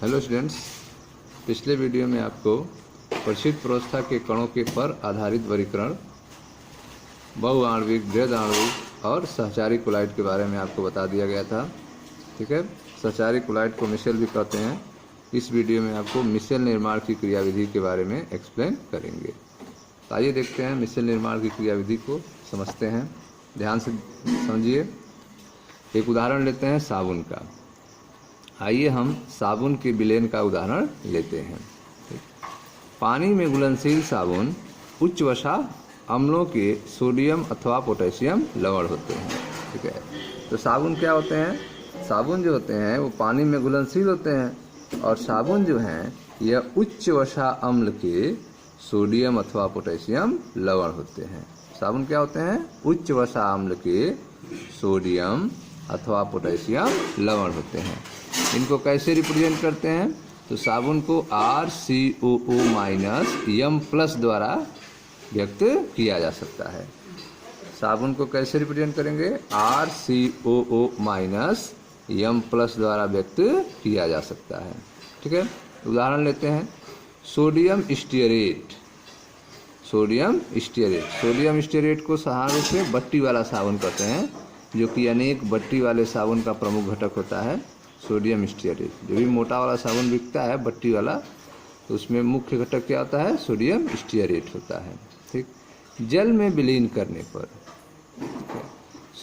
Hello students, पिछले video में आपको परिचित प्रावस्था के कणों के पर आधारित वर्गीकरण, बहुआण्विक, वृहद आणविक और सहचारी कोलाइड के बारे में आपको बता दिया गया था। ठीक है, सहचारी कोलाइड को मिसेल भी कहते हैं। इस वीडियो में आपको मिसेल निर्माण की क्रियाविधि के बारे में एक्सप्लेन करेंगे। तो आइए देखते हैं मिसेल निर्माण की क्रियाविधि को समझते हैं। ध्यान से समझिए। एक उदाहरण लेते हैं साबुन का। आइए हम साबुन के विलयन का उदाहरण लेते हैं। पानी में घुलनशील साबुन उच्च वसा अम्लों के सोडियम अथवा पोटेशियम लवण होते हैं। ठीक है, तो साबुन क्या होते हैं? साबुन जो होते हैं वो पानी में घुलनशील होते हैं और साबुन जो हैं यह उच्च वसा अम्ल के सोडियम अथवा पोटेशियम लवण होते हैं। साबुन क्या होते हैं? उच्च वसा अम्ल के सोडियम अथवा पोटेशियम लवण होते हैं। इनको कैसे रिप्रेजेंट करते हैं? तो साबुन को RCOO- द्वारा व्यक्त किया जा सकता है। साबुन को कैसे रिप्रेजेंट करेंगे? RCOO- द्वारा व्यक्त किया जा सकता है। ठीक है, उदाहरण लेते हैं सोडियम स्टीयरेट। सोडियम स्टीयरेट को साधारण रूप से बट्टी वाला साबुन कहते हैं, जो कि अनेक बट्टी वाले साबुन का प्रमुख घटक होता है। सोडियम स्टीयरेट, जो भी मोटा वाला साबुन बिकता है बट्टी वाला, तो उसमें मुख्य घटक क्या होता है? सोडियम स्टीयरेट होता है। ठीक, जल में विलीन करने पर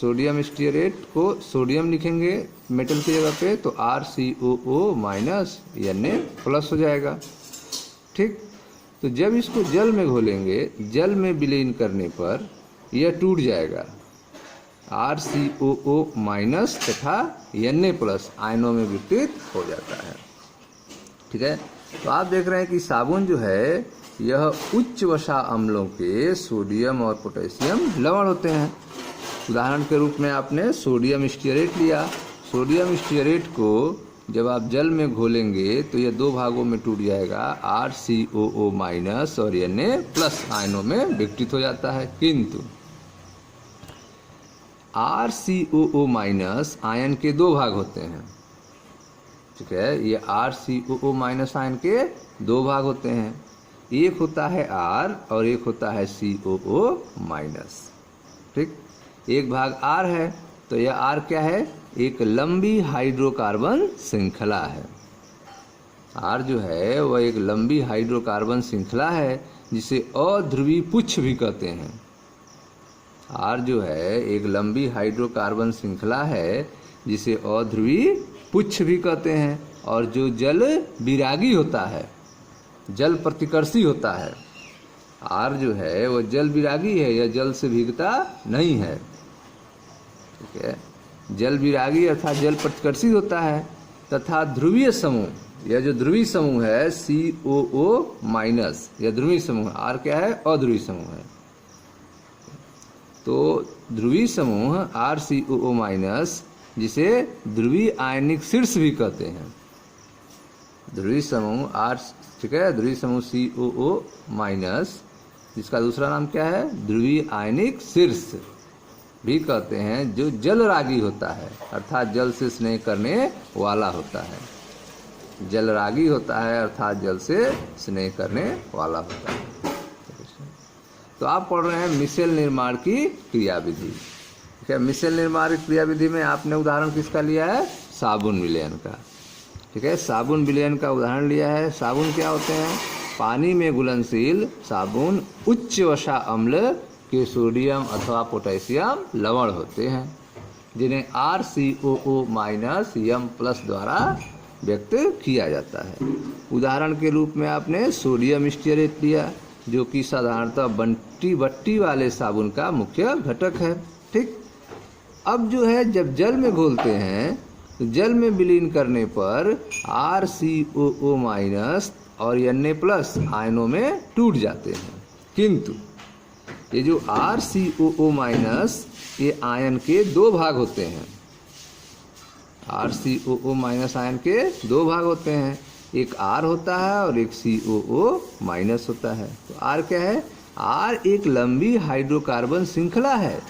सोडियम स्टीयरेट को सोडियम लिखेंगे मेटल की जगह पे, तो RCOO- हो जाएगा। ठीक, तो जब इसको जल में घोलेंगे, जल में विलीन करने पर यह टूट जाएगा। RCOO- तथा Na+ आयनों में विकृत हो जाता है। ठीक है, तो आप देख रहे हैं कि साबुन जो है यह उच्च वसा अम्लों के सोडियम और पोटेशियम लवण होते हैं। उदाहरण के रूप में आपने सोडियम स्टीयरेट लिया। सोडियम स्टीयरेट को जब आप जल में घोलेंगे तो यह दो भागों में टूट जाएगा। RCOO- और Na+ आयनों में विकृत हो जाता है। किंतु RCOO- आयन के दो भाग होते हैं। ठीक है, ये RCOO- आयन के दो भाग होते हैं। एक होता है R और एक होता है COO-। ठीक, एक भाग R है, तो यह R क्या है? एक लंबी हाइड्रोकार्बन श्रृंखला है। R जो है वह एक लंबी हाइड्रोकार्बन श्रृंखला है, जिसे अध्रुवी पुच्छ भी कहते हैं। R जो है एक लंबी हाइड्रोकार्बन श्रृंखला है, जिसे अध्रुवी पुच्छ भी कहते हैं, और जो जल विरागी होता है, जल प्रतिकर्षी होता है। R जो है वह जल विरागी है, यह जल से भीगता नहीं है। ठीक है, जल विरागी अर्थात जल प्रतिकर्षी होता है। तथा ध्रुवीय समूह, यह जो ध्रुवीय समूह है COO-, यह ध्रुवीय समूह। R क्या है? अध्रुवीय समूह है। तो ध्रुवीय समूह RCOO-, जिसे ध्रुवीय आयनिक शीर्ष भी कहते हैं। ध्रुवीय समूह ठीक है, ध्रुवीय समूह COO-, जिसका दूसरा नाम क्या है? ध्रुवीय आयनिक शीर्ष भी कहते हैं, जो जलरागी होता है, अर्थात जल से स्नेह करने वाला होता है। जलरागी होता है अर्थात जल से स्नेह करने वाला होता है। तो आप पढ़ रहे हैं मिसेल निर्माण की क्रियाविधि। ठीक है, मिसेल निर्माण की क्रियाविधि में आपने उदाहरण किसका लिया है? साबुन विलयन का। ठीक है, साबुन विलयन का उदाहरण लिया है। साबुन क्या होते हैं? पानी में घुलनशील साबुन उच्च वसा अम्ल के सोडियम अथवा पोटेशियम लवण होते हैं, जिन्हें RCOO- द्वारा व्यक्त किया जाता है। उदाहरण के रूप में आपने सोडियम स्टीयरेट लिया, जो कि साधारणतः बट्टी वाले साबुन का मुख्य घटक है। ठीक, अब जो है जब जल में घोलते हैं तो जल में विलीन करने पर RCOO- और Na+ आयनों में टूट जाते हैं। किंतु ये जो RCOO- ये आयन के दो भाग होते हैं। RCOO- आयन के दो भाग होते हैं, एक R होता है और एक COO- होता है। तो R क्या है? R एक लंबी हाइड्रोकार्बन श्रृंखला है,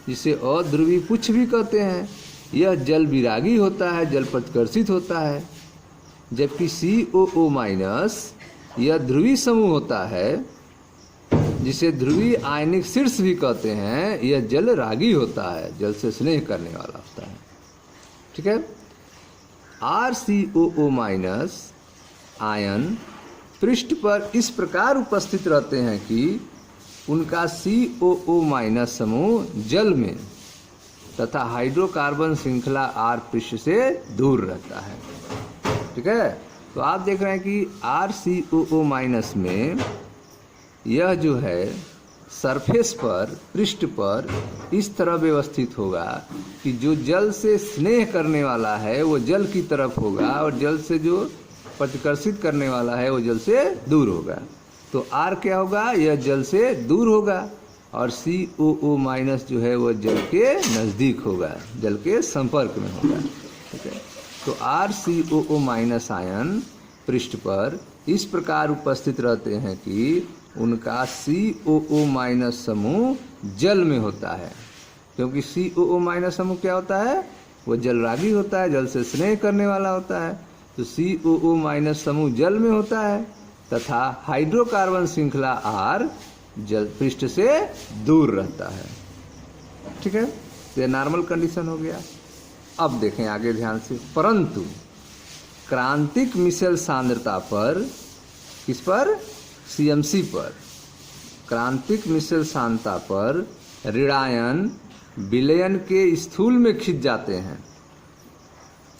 जिसे अध्रुवी पुच्छ भी कहते हैं। यह जल विरागी होता है, जल प्रतिकर्षित होता है। जबकि COO माइनस यह ध्रुवीय समूह होता है जिसे ध्रुवीय आयनिक शीर्ष भी कहते हैं। यह जल रागी होता है, जल से स्नेह करने वाला होता है। ठीक है। RCOO माइनस आयन पृष्ठ पर इस प्रकार उपस्थित रहते हैं कि उनका COO माइनस समूह जल में तथा हाइड्रोकार्बन श्रृंखला R पृष्ठ से दूर रहता है। ठीक है। तो आप देख रहे हैं कि RCOO माइनस में यह जो है सरफेस पर, पृष्ठ पर इस तरह व्यवस्थित होगा कि जो जल से स्नेह करने वाला है वो जल की तरफ होगा और जल से जो प्रतिकर्षित करने वाला है वो जल से दूर होगा। तो R क्या होगा, यह जल से दूर होगा और COO माइनस जो है वो जल के नज़दीक होगा, जल के संपर्क में होगा। ठीक है। तो RCOO माइनस आयन पृष्ठ पर इस प्रकार उपस्थित रहते हैं कि उनका COO माइनस समूह जल में होता है, क्योंकि COO माइनस समूह क्या होता है, वो जलरागी होता है, जल से स्नेह करने वाला होता है। तो COO माइनस समूह जल में होता है तथा हाइड्रोकार्बन श्रृंखला R जल पृष्ठ से दूर रहता है। ठीक है। ये नॉर्मल कंडीशन हो गया। अब देखें आगे ध्यान से। परंतु क्रांतिक मिशेल सांद्रता पर, किस पर, CMC पर, क्रांतिक मिशेल सांद्रता पर ऋणायन विलयन के स्थूल में खिंच जाते हैं।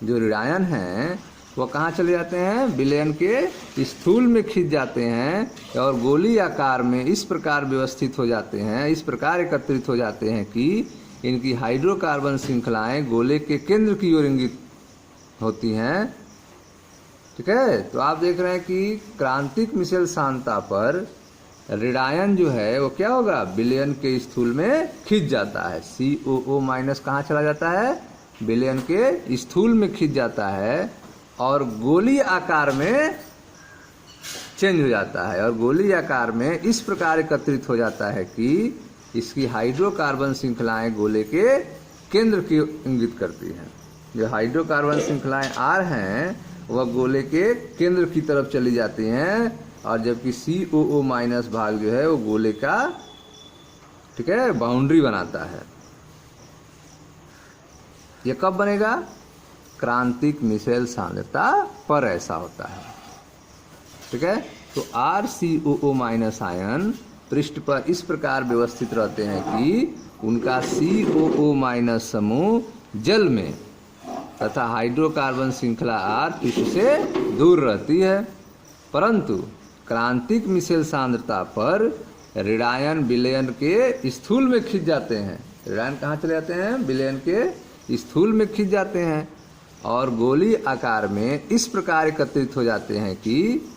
जो ऋणायन हैं वो कहाँ चले जाते हैं, विलयन के स्थूल में खिंच जाते हैं और गोली आकार में इस प्रकार व्यवस्थित हो जाते हैं, इस प्रकार एकत्रित हो जाते हैं कि इनकी हाइड्रोकार्बन श्रृंखलाएं गोले के केंद्र की ओर इंगित होती हैं। ठीक है। तो आप देख रहे हैं कि क्रांतिक मिशेल सांद्रता पर ऋणायन जो है वो क्या होगा, विलयन के स्थूल में खिंच जाता है। COO माइनस कहाँ चला जाता है, विलयन के स्थूल में खिंच जाता है और गोली आकार में चेंज हो जाता है और गोली आकार में इस प्रकार एकत्रित हो जाता है कि इसकी हाइड्रोकार्बन श्रृंखलाएं गोले के केंद्र की इंगित करती हैं। जो हाइड्रोकार्बन श्रृंखलाएं R हैं वह गोले के केंद्र की तरफ चली जाती हैं और जबकि COO माइनस भाग जो है वो गोले का, ठीक है, बाउंड्री बनाता है। यह कब बनेगा, क्रांतिक मिशेल सांद्रता पर ऐसा होता है। ठीक है। तो RCOO माइनस आयन पृष्ठ पर इस प्रकार व्यवस्थित रहते हैं कि उनका COO माइनस समूह जल में तथा हाइड्रोकार्बन श्रृंखला R पृष्ठ से दूर रहती है। परंतु क्रांतिक मिशेल सांद्रता पर ऋणायन विलयन के स्थूल में खिंच जाते हैं। ऋणायन कहाँ चले जाते हैं, विलयन के स्थूल में खिंच जाते हैं और गोली आकार में इस प्रकार एकत्रित हो जाते हैं कि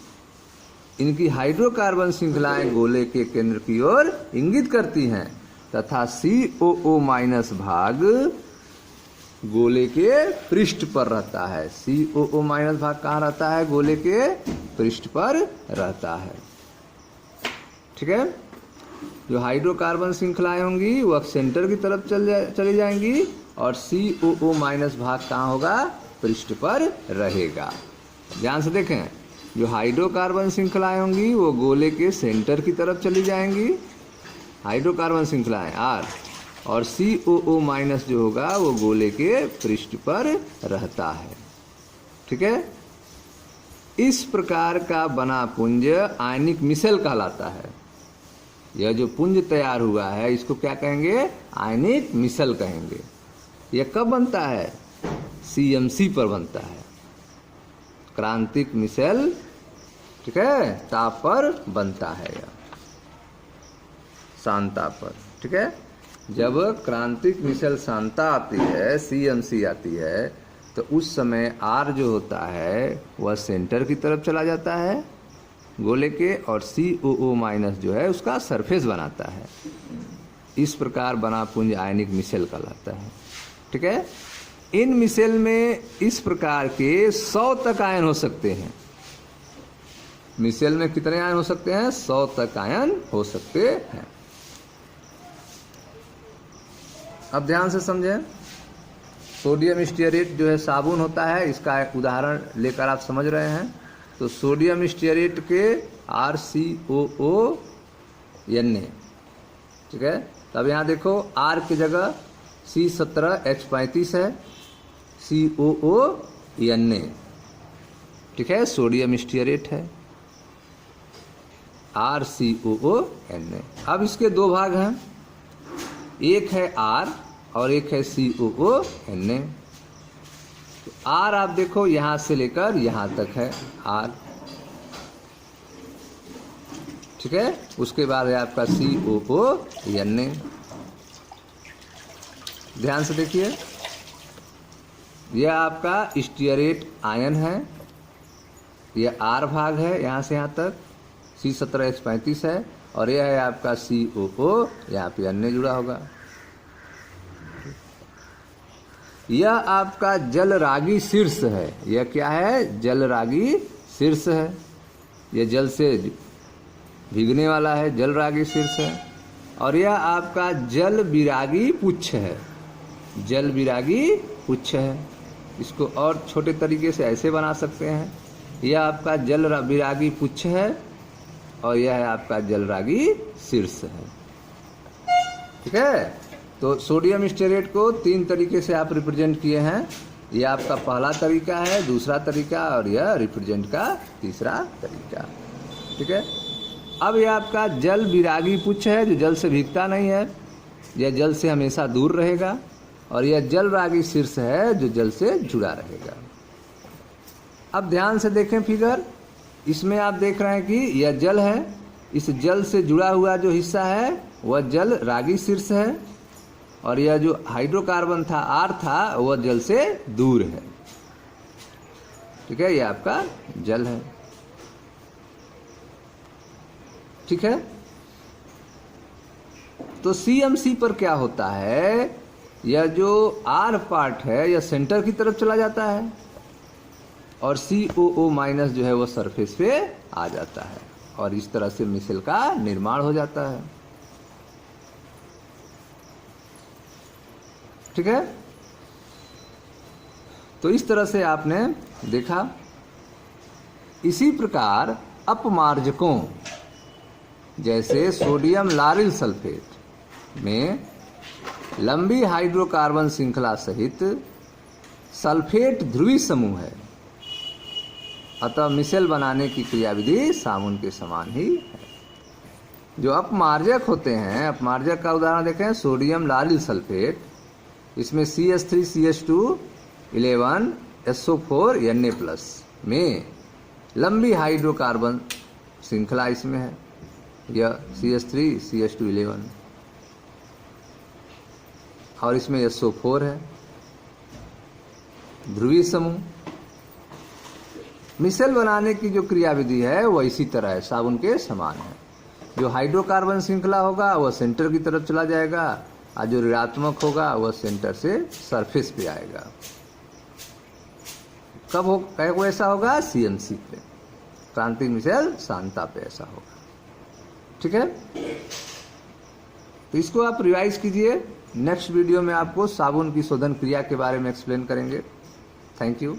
इनकी हाइड्रोकार्बन श्रृंखलाएं गोले के केंद्र की ओर इंगित करती हैं तथा COO माइनस भाग गोले के पृष्ठ पर रहता है। COO माइनस भाग कहाँ रहता है, गोले के पृष्ठ पर रहता है। ठीक है। जो हाइड्रोकार्बन श्रृंखलाएं होंगी वह सेंटर की तरफ चली जाएंगी और COO माइनस भाग कहाँ होगा, पृष्ठ पर रहेगा। ध्यान से देखें, जो हाइड्रोकार्बन श्रृंखलाएं होंगी वो गोले के सेंटर की तरफ चली जाएंगी, हाइड्रोकार्बन श्रृंखलाएं R, और COO माइनस जो होगा वो गोले के पृष्ठ पर रहता है। ठीक है। इस प्रकार का बना पुंज आयनिक मिशेल कहलाता है। यह जो पुंज तैयार हुआ है इसको क्या कहेंगे, आयनिक मिशेल कहेंगे। यह कब बनता है, CMC पर बनता है, क्रांतिक मिशेल, ठीक है, ताप पर बनता है, यह सांद्रता पर। ठीक है। जब क्रांतिक मिशेल सांद्रता आती है, CMC आती है, तो उस समय R जो होता है वह सेंटर की तरफ चला जाता है गोले के और COO माइनस जो है उसका सरफेस बनाता है। इस प्रकार बना पुंज आयनिक मिशेल कहलाता है। ठीक है। इन मिशेल में इस प्रकार के 100 तक आयन हो सकते हैं। मिशेल में कितने आयन हो सकते हैं, 100 तक आयन हो सकते हैं। अब ध्यान से समझें। सोडियम स्टीयरेट जो है साबुन होता है, इसका एक उदाहरण लेकर आप समझ रहे हैं। तो सोडियम स्टीयरेट के RCOO Na, ठीक है। तब यहाँ देखो R की जगह C17H35 है, COO Na, ठीक है, सोडियम स्टीयरेट है, RCOO Na। अब इसके दो भाग हैं, एक है R और एक है COO Na। तो R आप देखो यहाँ से लेकर यहाँ तक है R, ठीक है। उसके बाद है आपका COO Na। ध्यान से देखिए, यह आपका स्टीयरेट आयन है, यह R भाग है यहाँ से यहाँ तक, C17H35 है, और यह है आपका COO, यहाँ पे Na जुड़ा होगा। यह आपका जलरागी शीर्ष है, यह क्या है, जलरागी शीर्ष है, यह जल से भीगने वाला है, जलरागी शीर्ष है। और यह आपका जल विरागी पुच्छ है, जल विरागी पुच्छ है। इसको और छोटे तरीके से ऐसे बना सकते हैं, यह आपका जल विरागी पुच्छ है और यह है आपका जलरागी शीर्ष है, ठीक है। तो सोडियम स्टीयरेट को तीन तरीके से आप रिप्रेजेंट किए हैं, यह आपका पहला तरीका है, दूसरा तरीका, और यह रिप्रेजेंट का तीसरा तरीका, ठीक है। अब यह आपका जल विरागी पुच्छ है, जो जल से भीगता नहीं है, यह जल से हमेशा दूर रहेगा, और यह जल रागी शीर्ष है जो जल से जुड़ा रहेगा। अब ध्यान से देखें फिगर, इसमें आप देख रहे हैं कि यह जल है, इस जल से जुड़ा हुआ जो हिस्सा है वह जल रागी शीर्ष है, और यह जो हाइड्रोकार्बन था R था वह जल से दूर है, ठीक है, यह आपका जल है, ठीक है। तो CMC पर क्या होता है, यह जो R पार्ट है यह सेंटर की तरफ चला जाता है, और COO माइनस जो है वह सरफेस पे आ जाता है, और इस तरह से मिसेल का निर्माण हो जाता है, ठीक है। तो इस तरह से आपने देखा। इसी प्रकार अपमार्जकों जैसे सोडियम लारिल सल्फेट में लंबी हाइड्रोकार्बन श्रृंखला सहित सल्फेट ध्रुवीय समूह है, अतः मिसेल बनाने की क्रियाविधि साबुन के समान ही है। जो अपमार्जक होते हैं, अपमार्जक का उदाहरण देखें, सोडियम लारिल सल्फेट, इसमें CH3CH2 11 SO4 Na+ में लंबी हाइड्रोकार्बन श्रृंखला इसमें है, यह CH3CH2 11, और इसमें SO4 है, ध्रुवीय समूह। मिसेल बनाने की जो क्रियाविधि है वह इसी तरह है, साबुन के समान है। जो हाइड्रोकार्बन श्रृंखला होगा वह सेंटर की तरफ चला जाएगा, और जो ऋणात्मक होगा वह सेंटर से सरफेस पे आएगा। कब हो ऐसा होगा, CMC पे, क्रांतिक मिसेल सांता पे ऐसा होगा, ठीक है। तो इसको आप रिवाइज कीजिए, नेक्स्ट वीडियो में आपको साबुन की शोधन क्रिया के बारे में एक्सप्लेन करेंगे। Thank you.